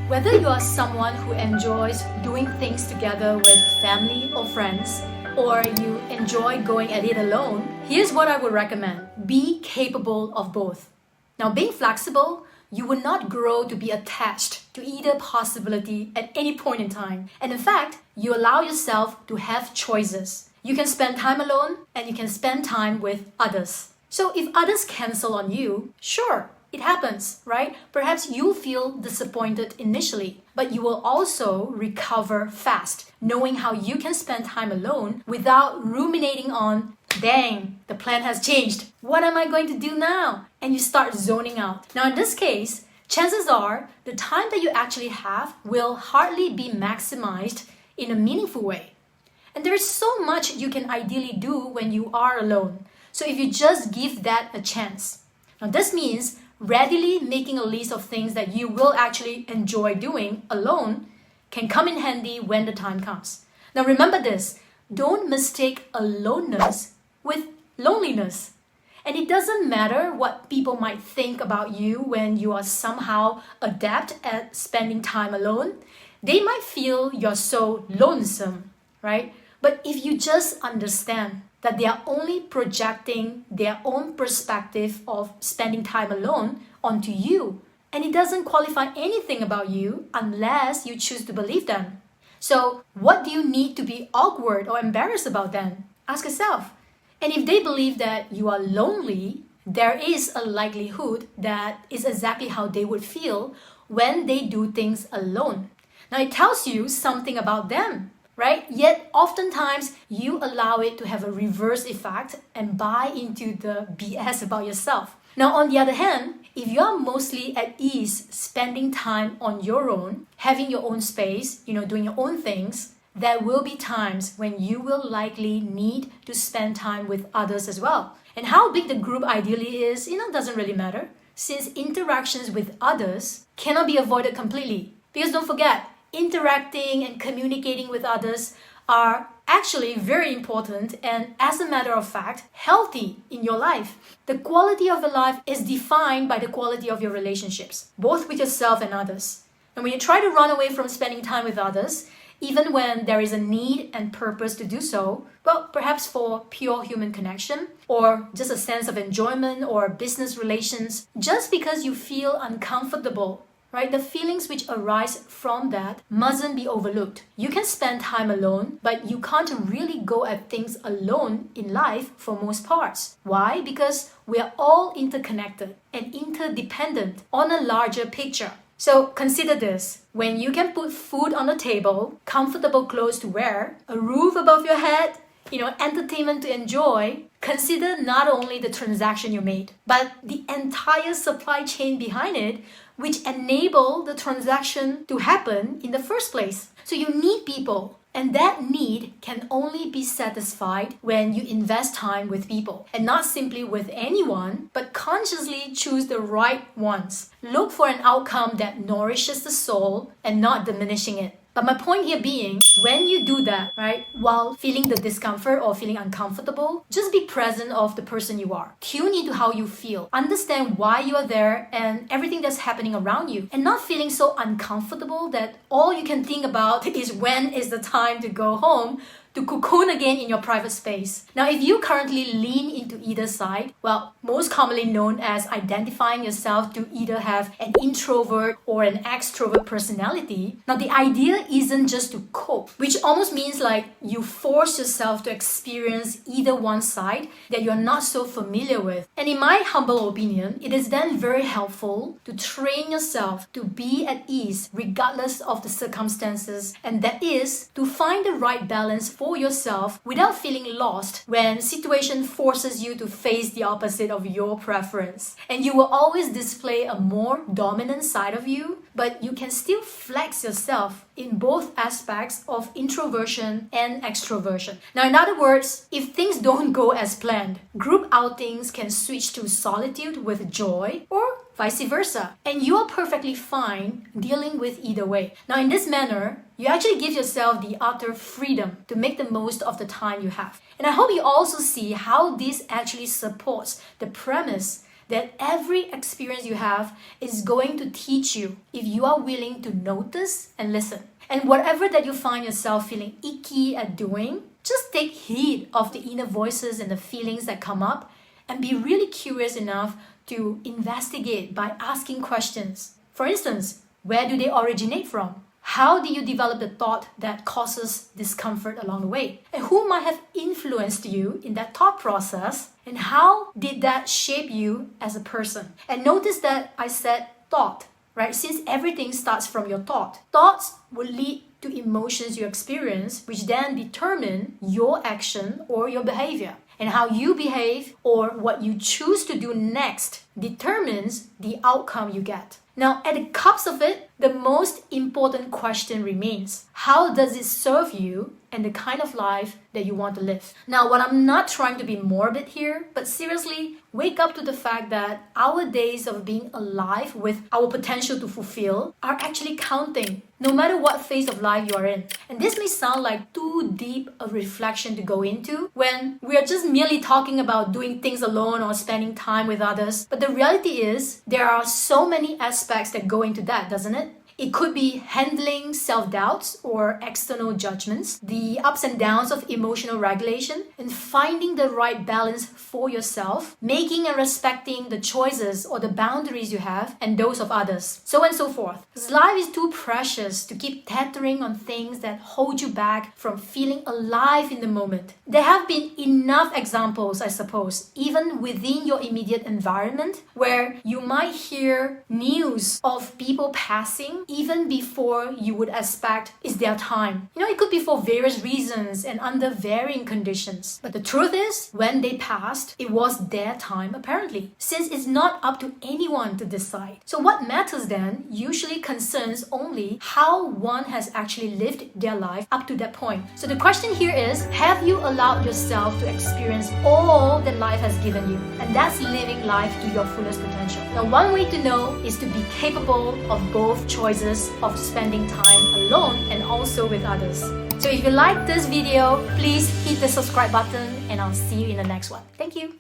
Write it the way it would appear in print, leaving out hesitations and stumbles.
Whether you are someone who enjoys doing things together with family or friends, or you enjoy going at it alone, here's what I would recommend. Be capable of both. Now, being flexible, you will not grow to be attached to either possibility at any point in time. And in fact, you allow yourself to have choices. You can spend time alone and you can spend time with others. So if others cancel on you, sure, it happens, right? Perhaps you feel disappointed initially, but you will also recover fast, knowing how you can spend time alone without ruminating on, dang, the plan has changed. What am I going to do now? And you start zoning out. Now, in this case, chances are the time that you actually have will hardly be maximized in a meaningful way. And there is so much you can ideally do when you are alone. So if you just give that a chance. Now, this means readily making a list of things that you will actually enjoy doing alone can come in handy when the time comes. Now remember this, don't mistake aloneness with loneliness. And it doesn't matter what people might think about you when you are somehow adept at spending time alone. They might feel you're so lonesome, right? But if you just understand that they are only projecting their own perspective of spending time alone onto you, and it doesn't qualify anything about you unless you choose to believe them. So what do you need to be awkward or embarrassed about then? Ask yourself. And if they believe that you are lonely, there is a likelihood that is exactly how they would feel when they do things alone. Now it tells you something about them, right? Yet oftentimes you allow it to have a reverse effect and buy into the BS about yourself. Now, on the other hand, if you are mostly at ease spending time on your own, having your own space, doing your own things, there will be times when you will likely need to spend time with others as well. And how big the group ideally is, doesn't really matter, since interactions with others cannot be avoided completely. Because don't forget, interacting and communicating with others are actually very important and, as a matter of fact, healthy in your life. The quality of your life is defined by the quality of your relationships, both with yourself and others. And when you try to run away from spending time with others, even when there is a need and purpose to do so, well, perhaps for pure human connection or just a sense of enjoyment or business relations, just because you feel uncomfortable, right? The feelings which arise from that mustn't be overlooked. You can spend time alone, but you can't really go at things alone in life for most parts. Why? Because we are all interconnected and interdependent on a larger picture. So consider this. When you can put food on the table, comfortable clothes to wear, a roof above your head, entertainment to enjoy, consider not only the transaction you made, but the entire supply chain behind it, which enable the transaction to happen in the first place. So you need people, and that need can only be satisfied when you invest time with people, and not simply with anyone, but consciously choose the right ones. Look for an outcome that nourishes the soul and not diminishing it. But my point here being, when you do that, right, while feeling the discomfort or feeling uncomfortable, just be present of the person you are. Tune into how you feel. Understand why you are there and everything that's happening around you. And not feeling so uncomfortable that all you can think about is when is the time to go home, to cocoon again in your private space. Now, if you currently lean into either side, well, most commonly known as identifying yourself to either have an introvert or an extrovert personality, now the idea isn't just to cope, which almost means like you force yourself to experience either one side that you're not so familiar with. And in my humble opinion, it is then very helpful to train yourself to be at ease regardless of the circumstances, and that is to find the right balance for yourself without feeling lost when situation forces you to face the opposite of your preference. And you will always display a more dominant side of you, but you can still flex yourself in both aspects of introversion and extroversion. Now, in other words, if things don't go as planned, group outings can switch to solitude with joy or vice versa. And you are perfectly fine dealing with either way. Now, in this manner, you actually give yourself the utter freedom to make the most of the time you have. And I hope you also see how this actually supports the premise that every experience you have is going to teach you if you are willing to notice and listen. And whatever that you find yourself feeling icky at doing, just take heed of the inner voices and the feelings that come up and be really curious enough to investigate by asking questions. For instance, where do they originate from? How do you develop the thought that causes discomfort along the way? And who might have influenced you in that thought process? And how did that shape you as a person? And notice that I said thought, right? Since everything starts from your thought. Thoughts will lead to emotions you experience, which then determine your action or your behavior. And how you behave or what you choose to do next determines the outcome you get. Now, at the crux of it, the most important question remains: how does it serve you and the kind of life that you want to live? Now, what I'm not trying to be morbid here, but seriously, wake up to the fact that our days of being alive with our potential to fulfill are actually counting, no matter what phase of life you are in. And this may sound like too deep a reflection to go into when we are just merely talking about doing things alone or spending time with others. But the reality is, there are so many aspects that go into that, doesn't it? It could be handling self-doubts or external judgments, the ups and downs of emotional regulation, and finding the right balance for yourself, making and respecting the choices or the boundaries you have and those of others, so on and so forth. Because life is too precious to keep teetering on things that hold you back from feeling alive in the moment. There have been enough examples, I suppose, even within your immediate environment, where you might hear news of people passing even before you would expect it's their time. It could be for various reasons and under varying conditions. But the truth is, when they passed, it was their time apparently, since it's not up to anyone to decide. So what matters then usually concerns only how one has actually lived their life up to that point. So the question here is, have you allowed yourself to experience all that life has given you? And that's living life to your fullest potential. Now, one way to know is to be capable of both choices of spending time alone and also with others. So if you like this video, please hit the subscribe button and I'll see you in the next one. Thank you.